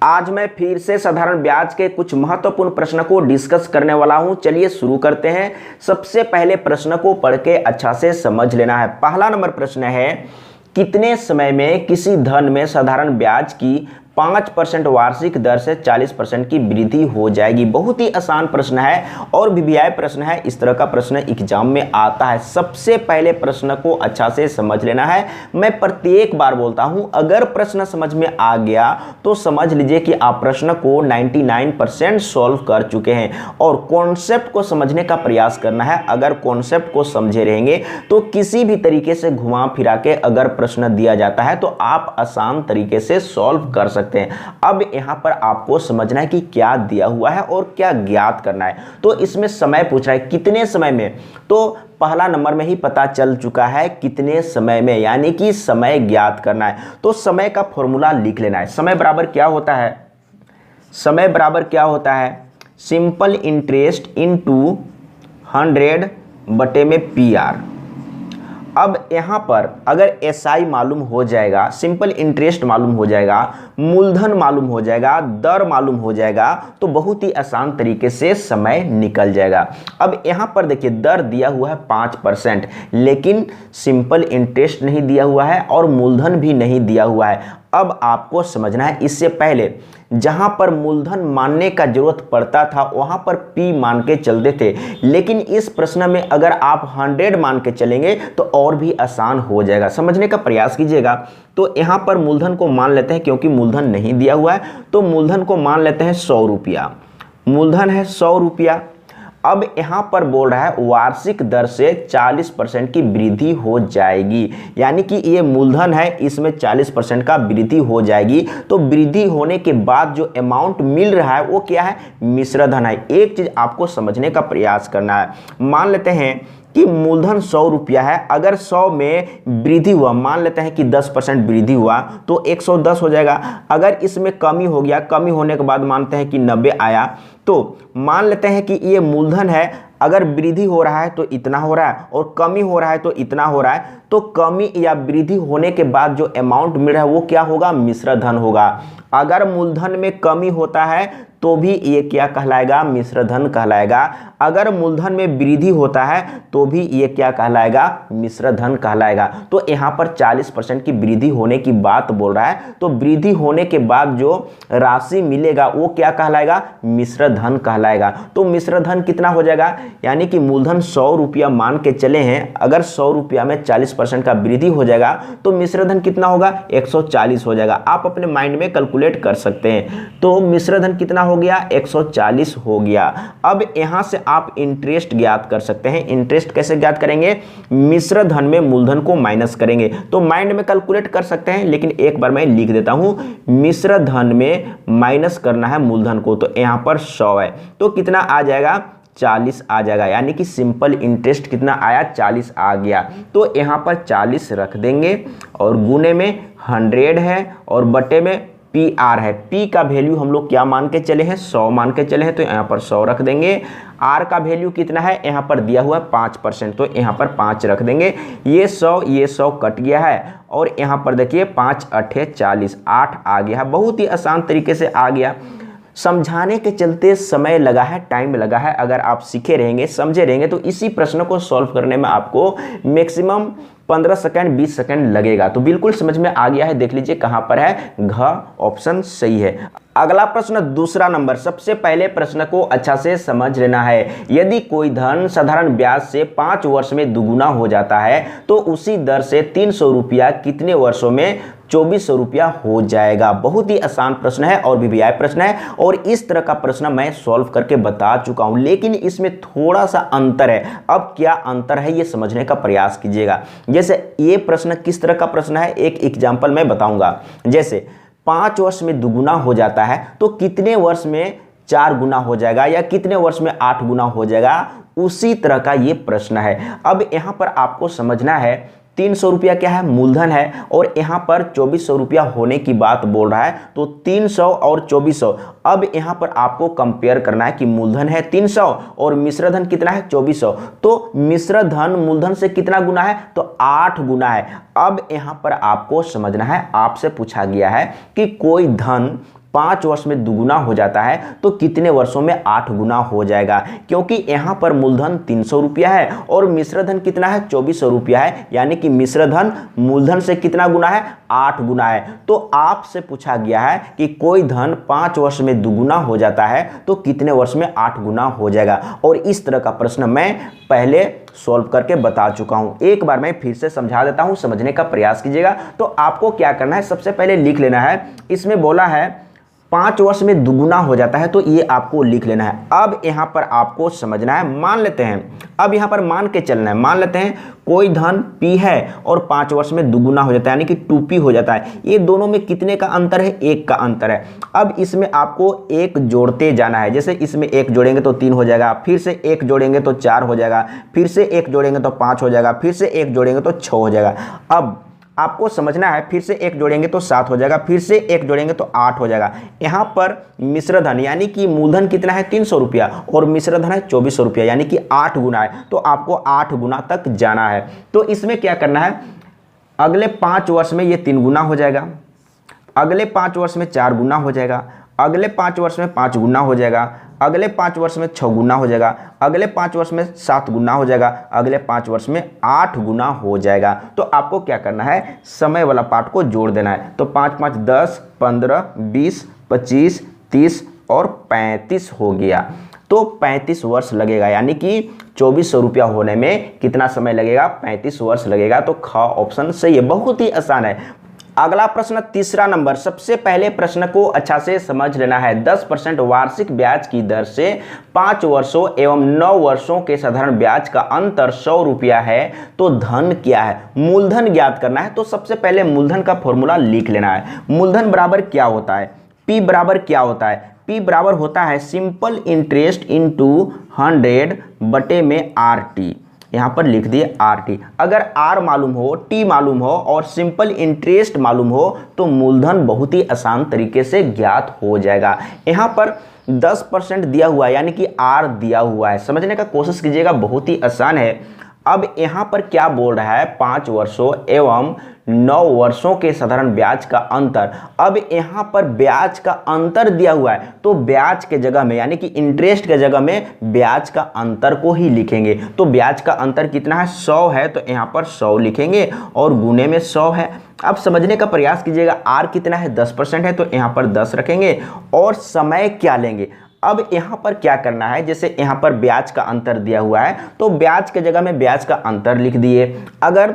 आज मैं फिर से साधारण ब्याज के कुछ महत्वपूर्ण प्रश्न को डिस्कस करने वाला हूं। चलिए शुरू करते हैं। सबसे पहले प्रश्न को पढ़ के अच्छा से समझ लेना है। पहला नंबर प्रश्न है, कितने समय में किसी धन में साधारण ब्याज की 5% वार्षिक दर से 40% की वृद्धि हो जाएगी। बहुत ही आसान प्रश्न है और वीवीआई प्रश्न है। इस तरह का प्रश्न एग्जाम में आता है। सबसे पहले प्रश्न को अच्छा से समझ लेना है। मैं प्रत्येक बार बोलता हूं, अगर प्रश्न समझ में आ गया तो समझ लीजिए कि आप प्रश्न को 99% सॉल्व कर चुके हैं। और कॉन्सेप्ट को समझने का प्रयास करना है। अगर कॉन्सेप्ट को समझे रहेंगे तो किसी भी तरीके से घुमा फिरा के अगर प्रश्न दिया जाता है तो आप आसान तरीके से सॉल्व कर सकते हैं। अब यहां पर आपको समझना है कि क्या दिया हुआ है और क्या ज्ञात करना है। तो इसमें समय पूछ रहा है, कितने समय में, तो पहला नंबर में ही पता चल चुका है कितने समय में, यानी कि समय ज्ञात करना है। तो समय का फॉर्मूला लिख लेना है। समय बराबर क्या होता है? समय बराबर क्या होता है? सिंपल इंटरेस्ट इनटू 100 बटे में PR। अब यहां पर अगर SI मालूम हो जाएगा, सिंपल इंटरेस्ट मालूम हो जाएगा, मूलधन मालूम हो जाएगा, दर मालूम हो जाएगा, तो बहुत ही आसान तरीके से समय निकल जाएगा। अब यहां पर देखिए, दर दिया हुआ है 5%, लेकिन सिंपल इंटरेस्ट नहीं दिया हुआ है और मूलधन भी नहीं दिया हुआ है। अब आपको समझना है, इससे पहले जहां पर मूलधन मानने का जरूरत पड़ता था वहां पर P मान के चलते थे, लेकिन इस प्रश्न में अगर आप 100 मान के चलेंगे तो और भी आसान हो जाएगा। समझने का प्रयास कीजिएगा। तो यहां पर मूलधन को मान लेते हैं, क्योंकि मूलधन नहीं दिया हुआ है तो मूलधन को मान लेते हैं 100 रुपया। मूलधन है 100 रुपया। अब यहां पर बोल रहा है वार्षिक दर से 40% की वृद्धि हो जाएगी, यानी कि ये मूलधन है, इसमें 40% का वृद्धि हो जाएगी। तो वृद्धि होने के बाद जो अमाउंट मिल रहा है वो क्या है? मिश्र धन है। एक चीज आपको समझने का प्रयास करना है। मान लेते हैं कि मूलधन 100 रुपया है, अगर 100 में वृद्धि हुआ, मान लेते हैं कि 10% वृद्धि हुआ तो 110 हो जाएगा। अगर इसमें कमी हो गया, कमी होने के बाद मानते हैं कि 90 आया, तो मान लेते हैं कि ये मूलधन है, अगर वृद्धि हो रहा है तो इतना हो रहा है और कमी हो रहा है तो इतना हो रहा है, तो कमी या वृद्धि होने के बाद जो अमाउंट मिल रहा है वो क्या होगा? मिश्र धन होगा। अगर मूलधन में कमी होता है तो भी ये क्या कहलाएगा? मिश्र धन कहलाएगा। अगर मूलधन में वृद्धि होता है तो भी ये क्या कहलाएगा? मिश्र धन कहलाएगा। तो यहाँ पर 40% की वृद्धि होने की बात बोल रहा है, तो वृद्धि होने के बाद जो राशि मिलेगा वो क्या कहलाएगा? मिश्र धन कहलाएगा। तो मिश्र धन कितना हो जाएगा? यानी कि मूलधन 100 रुपया मान के चले हैं, अगर 100 रुपया में 40% का वृद्धि हो जाएगा तो मिश्र धन कितना होगा? 140 हो जाएगा। आप अपने माइंड में कैलकुलेट कर सकते हैं। तो मिश्र धन कितना हो गया? 140 हो गया। अब यहां से आप इंटरेस्ट ज्ञात कर सकते हैं। इंटरेस्ट कैसे ज्ञात करेंगे? मिश्र धन में मूलधन को माइनस करेंगे। तो माइंड में कैलकुलेट कर सकते हैं, लेकिन एक बार मैं लिख देता हूं, मिश्र धन में माइनस करना है मूलधन को, तो यहां पर 100 है, तो कितना आ जाएगा? 40 आ जाएगा। यानी कि सिंपल इंटरेस्ट कितना आया? 40 आ गया। तो यहां पर 40 रख देंगे और गुने में 100 है और बटे में PR है। P का वैल्यू हम लोग क्या मान के चले हैं? 100 मान के चले हैं, तो यहाँ पर 100 रख देंगे। R का वैल्यू कितना है? यहाँ पर दिया हुआ है 5%, तो यहाँ पर 5 रख देंगे। ये 100 कट गया है और यहाँ पर देखिए 5 8 40, 8 आ गया है। बहुत ही आसान तरीके से आ गया। समझाने के चलते समय लगा है, टाइम लगा है। अगर आप सीखे रहेंगे, समझे रहेंगे, तो इसी प्रश्न को सॉल्व करने में आपको मैक्सिमम 15 सेकंड 20 सेकंड लगेगा। तो बिल्कुल समझ में आ गया है। देख लीजिए कहां पर है, घ ऑप्शन सही है। अगला प्रश्न दूसरा नंबर। सबसे पहले प्रश्न को अच्छा से समझ लेना है। यदि कोई धन साधारण ब्याज से 5 वर्ष में दुगुना हो जाता है तो उसी दर से 300 रुपया कितने वर्षों में 2400 रुपया हो जाएगा? बहुत ही आसान प्रश्न है और वीवीआई प्रश्न है, और इस तरह का प्रश्न मैं सॉल्व करके बता चुका हूं, लेकिन इसमें थोड़ा सा अंतर है। अब क्या अंतर है ये समझने का प्रयास कीजिएगा। जैसे ये प्रश्न किस तरह का प्रश्न है, एक एग्जाम्पल मैं बताऊंगा। जैसे 5 वर्ष में दुगुना हो जाता है तो कितने वर्ष में 4 गुना हो जाएगा, या कितने वर्ष में 8 गुना हो जाएगा, उसी तरह का ये प्रश्न है। अब यहां पर आपको समझना है, 300 रुपया क्या है? मूलधन है, और यहाँ पर 2400 रुपया होने की बात बोल रहा है, तो 300 और 2400। अब यहाँ पर आपको कंपेयर करना है कि मूलधन है 300 और मिश्र धन कितना है? 2400। तो मिश्र धन मूलधन से कितना गुना है? तो 8 गुना है। अब यहाँ पर आपको समझना है, आपसे पूछा गया है कि कोई धन 5 वर्ष में दुगुना हो जाता है तो कितने वर्षों में 8 गुना हो जाएगा? क्योंकि यहाँ पर मूलधन 300 रुपया है और मिश्रधन कितना है? 2400 रुपया है, यानी कि मिश्रधन मूलधन से कितना गुना है? 8 गुना है। तो आपसे पूछा गया है कि कोई धन 5 वर्ष में दुगुना हो जाता है तो कितने वर्ष में 8 गुना हो जाएगा। और इस तरह का प्रश्न मैं पहले सॉल्व करके बता चुका हूं, एक बार मैं फिर से समझा देता हूं, समझने का प्रयास कीजिएगा। तो आपको क्या करना है, सबसे पहले लिख लेना है, इसमें बोला है 5 वर्ष में दुगुना हो जाता है तो ये आपको लिख लेना है। अब यहां पर आपको समझना है, मान लेते हैं, अब यहां पर मान के चलना है, मान लेते हैं कोई धन P है और 5 वर्ष में दुगुना हो जाता है यानी कि 2P हो जाता है। ये दोनों में कितने का अंतर है? 1 का अंतर है। अब इसमें आपको 1 जोड़ते जाना है, जैसे इसमें 1 जोड़ेंगे तो 3 हो जाएगा, फिर से 1 जोड़ेंगे तो 4 हो जाएगा, फिर से 1 जोड़ेंगे तो 5 हो जाएगा, फिर से 1 जोड़ेंगे तो 6 हो जाएगा। अब आपको समझना है, फिर से 1 जोड़ेंगे तो 7 हो जाएगा, फिर से 1 जोड़ेंगे तो 8 हो जाएगा। यहाँ पर मिश्रधन यानी कि मूलधन कितना है? 300 रुपया और मिश्रधन है 2400 रुपया, यानी कि 8 गुना है। तो आपको 8 गुना तक जाना है। तो इसमें क्या करना है, अगले 5 वर्ष में ये 3 गुना हो जाएगा, अगले 5 वर्ष में 4 गुना हो जाएगा, अगले 5 वर्ष में 5 गुना हो जाएगा, अगले 5 वर्ष में 6 गुना हो जाएगा, अगले 5 वर्ष में 7 गुना हो जाएगा, अगले 5 वर्ष में 8 गुना हो जाएगा। तो आपको क्या करना है, समय वाला पार्ट को जोड़ देना है। तो 5 5 10 15 20 25 30 और 35 हो गया। तो 35 वर्ष लगेगा, यानी कि 2400 रुपया होने में कितना समय लगेगा? 35 वर्ष लगेगा। तो ख ऑप्शन सही है, बहुत ही आसान है। अगला प्रश्न तीसरा नंबर, सबसे पहले प्रश्न को अच्छा से समझ लेना है। 10% वार्षिक ब्याज की दर से 5 वर्षों एवं 9 वर्षों के साधारण ब्याज का अंतर 100 रुपया है तो धन क्या है? मूलधन ज्ञात करना है। तो सबसे पहले मूलधन का फॉर्मूला लिख लेना है। मूलधन बराबर क्या होता है? P बराबर क्या होता है? P बराबर होता है सिंपल इंटरेस्ट इनटू 100 बटे में RT। यहाँ पर लिख दिए RT। अगर R मालूम हो, T मालूम हो और सिंपल इंटरेस्ट मालूम हो तो मूलधन बहुत ही आसान तरीके से ज्ञात हो जाएगा। यहाँ पर 10% दिया हुआ है, यानी कि R दिया हुआ है, समझने का कोशिश कीजिएगा, बहुत ही आसान है। अब यहाँ पर क्या बोल रहा है? 5 वर्षों एवं 9 वर्षों के साधारण ब्याज का अंतर। अब यहाँ पर ब्याज का अंतर दिया हुआ है तो ब्याज के जगह में, यानी कि इंटरेस्ट के जगह में ब्याज का अंतर को ही लिखेंगे। तो ब्याज का अंतर कितना है? 100 है तो यहाँ पर 100 लिखेंगे और गुने में 100 है। अब समझने का प्रयास कीजिएगा, R कितना है? 10% है तो यहाँ पर 10 रखेंगे और समय क्या लेंगे? अब यहाँ पर क्या करना है, जैसे यहाँ पर ब्याज का अंतर दिया हुआ है तो ब्याज के जगह में ब्याज का अंतर लिख दिए। अगर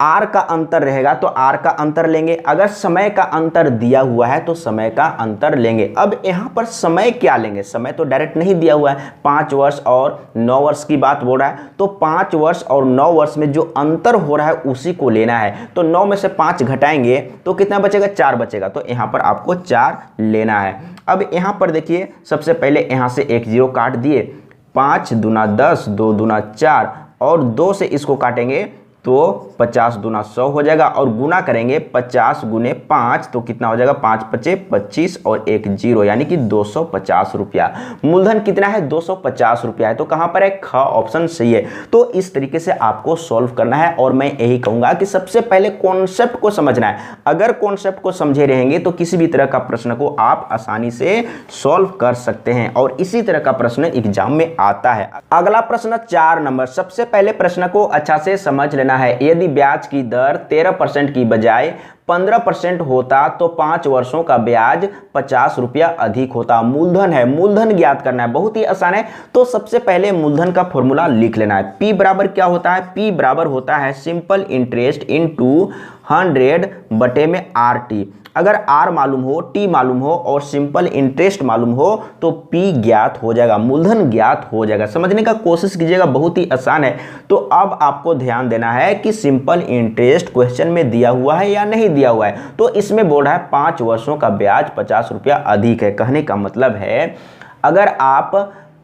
R का अंतर रहेगा तो R का अंतर लेंगे, अगर समय का अंतर दिया हुआ है तो समय का अंतर लेंगे। अब यहाँ पर समय क्या लेंगे? समय तो डायरेक्ट नहीं दिया हुआ है, 5 वर्ष और 9 वर्ष की बात बोल रहा है तो 5 वर्ष और 9 वर्ष में जो अंतर हो रहा है उसी को लेना है। तो 9 में से 5 घटाएंगे तो कितना बचेगा? 4 बचेगा। तो यहाँ पर आपको 4 लेना है। अब यहाँ पर देखिए, सबसे पहले यहाँ से 1 0 काट दिए, 5 दूना 10, 2 दूना 4 और 2 से इसको काटेंगे तो 50 दूना 100 हो जाएगा और गुना करेंगे 50 गुने 5 तो कितना हो जाएगा? 5 पचे 25 और 1 0, यानी कि 250 रुपया। मूलधन कितना है? 250 रुपया है। तो कहाँ पर है? ख ऑप्शन सही है। तो इस तरीके से आपको सॉल्व करना है और मैं यही कहूँगा कि सबसे पहले कॉन्सेप्ट को समझना है। अगर कॉन्सेप्ट को समझे रहेंगे तो किसी भी तरह का प्रश्न को आप आसानी से सॉल्व कर सकते हैं और इसी तरह का प्रश्न एग्जाम में आता है। अगला प्रश्न 4 नंबर, सबसे पहले प्रश्न को अच्छा से समझ लेना है। यदि ब्याज की दर 13% की बजाय 15% होता तो 5 वर्षों का ब्याज 50 रुपया अधिक होता। मूलधन है, मूलधन ज्ञात करना है, बहुत ही आसान है। तो सबसे पहले मूलधन का फॉर्मूला लिख लेना है। P बराबर क्या होता है? P बराबर होता है सिंपल इंटरेस्ट इनटू 100 बटे में RT। अगर R मालूम हो, T मालूम हो और सिंपल इंटरेस्ट मालूम हो तो P ज्ञात हो जाएगा, मूलधन ज्ञात हो जाएगा। समझने का कोशिश कीजिएगा, बहुत ही आसान है। तो अब आपको ध्यान देना है कि सिंपल इंटरेस्ट क्वेश्चन में दिया हुआ है या नहीं दिया हुआ है। तो इसमें बोल रहा है 5 वर्षों का ब्याज 50 रुपया अधिक है। कहने का मतलब है अगर आप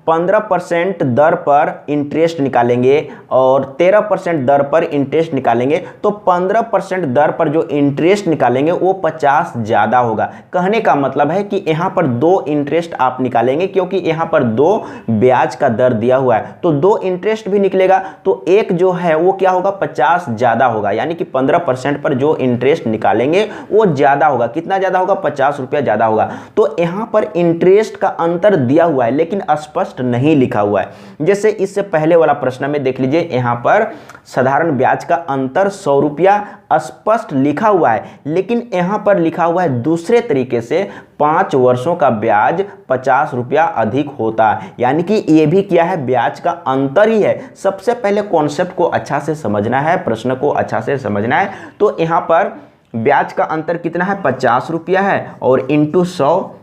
15% दर पर इंटरेस्ट निकालेंगे और 13% दर पर इंटरेस्ट निकालेंगे तो 15% दर पर जो इंटरेस्ट निकालेंगे वो 50 ज़्यादा होगा। कहने का मतलब है कि यहाँ पर दो इंटरेस्ट आप निकालेंगे, क्योंकि यहाँ पर दो ब्याज का दर दिया हुआ है तो दो इंटरेस्ट भी निकलेगा तो एक जो है वो क्या होगा 50 ज़्यादा होगा, यानी कि 15% पर जो इंटरेस्ट निकालेंगे वो ज़्यादा होगा। कितना ज़्यादा होगा? 50 रुपया ज़्यादा होगा। तो यहाँ पर इंटरेस्ट का अंतर दिया हुआ है लेकिन स्पष्ट नहीं लिखा हुआ है। जैसे इससे पहले वाला प्रश्न में देख लीजिए, यहाँ पर साधारण ब्याज का अंतर 100 रुपया स्पष्ट लिखा हुआ है, लेकिन यहाँ पर लिखा हुआ है दूसरे तरीके से 5 वर्षों का ब्याज 50 रुपया अधिक होता है, यानी कि ये भी क्या है? ब्याज का अंतर ही है। सबसे पहले कॉन्सेप्ट को अच्छा से समझना है, प्रश्न को अच्छा से समझना है। तो यहाँ पर ब्याज का अंतर कितना है? 50 रुपया है और इंटू 100।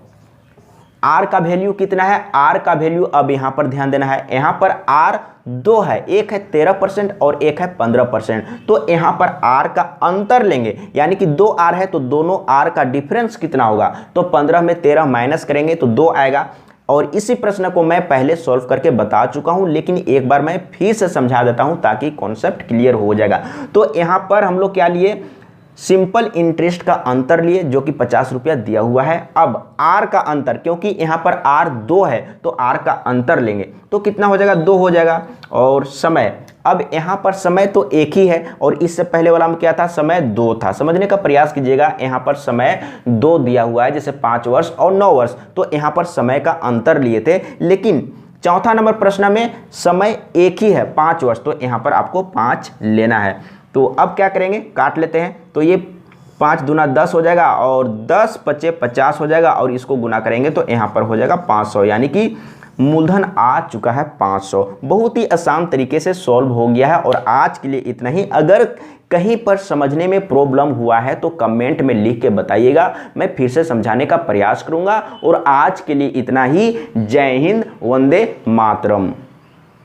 आर का वैल्यू कितना है? आर का वैल्यू अब यहां पर ध्यान देना है, यहां पर आर दो है, एक है 13% और एक है 15%। तो यहां पर आर का अंतर लेंगे, यानी कि 2 आर है तो दोनों आर का डिफरेंस कितना होगा? तो 15 में 13 माइनस करेंगे तो 2 आएगा। और इसी प्रश्न को मैं पहले सॉल्व करके बता चुका हूं, लेकिन एक बार मैं फिर से समझा देता हूं ताकि कॉन्सेप्ट क्लियर हो जाएगा। तो यहां पर हम लोग क्या लिए? सिंपल इंटरेस्ट का अंतर लिए जो कि 50 रुपया दिया हुआ है। अब आर का अंतर, क्योंकि यहाँ पर आर 2 है तो आर का अंतर लेंगे तो कितना हो जाएगा? 2 हो जाएगा। और समय, अब यहाँ पर समय तो एक ही है और इससे पहले वाला में क्या था? समय 2 था। समझने का प्रयास कीजिएगा, यहाँ पर समय 2 दिया हुआ है, जैसे 5 वर्ष और 9 वर्ष, तो यहाँ पर समय का अंतर लिए थे। लेकिन चौथा नंबर प्रश्न में समय एक ही है 5 वर्ष, तो यहाँ पर आपको 5 लेना है। तो अब क्या करेंगे? काट लेते हैं। तो ये 5 दूना 10 हो जाएगा और 10 पचे 50 हो जाएगा और इसको गुना करेंगे तो यहाँ पर हो जाएगा 500, यानी कि मूलधन आ चुका है 500। बहुत ही आसान तरीके से सॉल्व हो गया है। और आज के लिए इतना ही। अगर कहीं पर समझने में प्रॉब्लम हुआ है तो कमेंट में लिख के बताइएगा, मैं फिर से समझाने का प्रयास करूंगा। और आज के लिए इतना ही। जय हिंद, वंदे मातरम।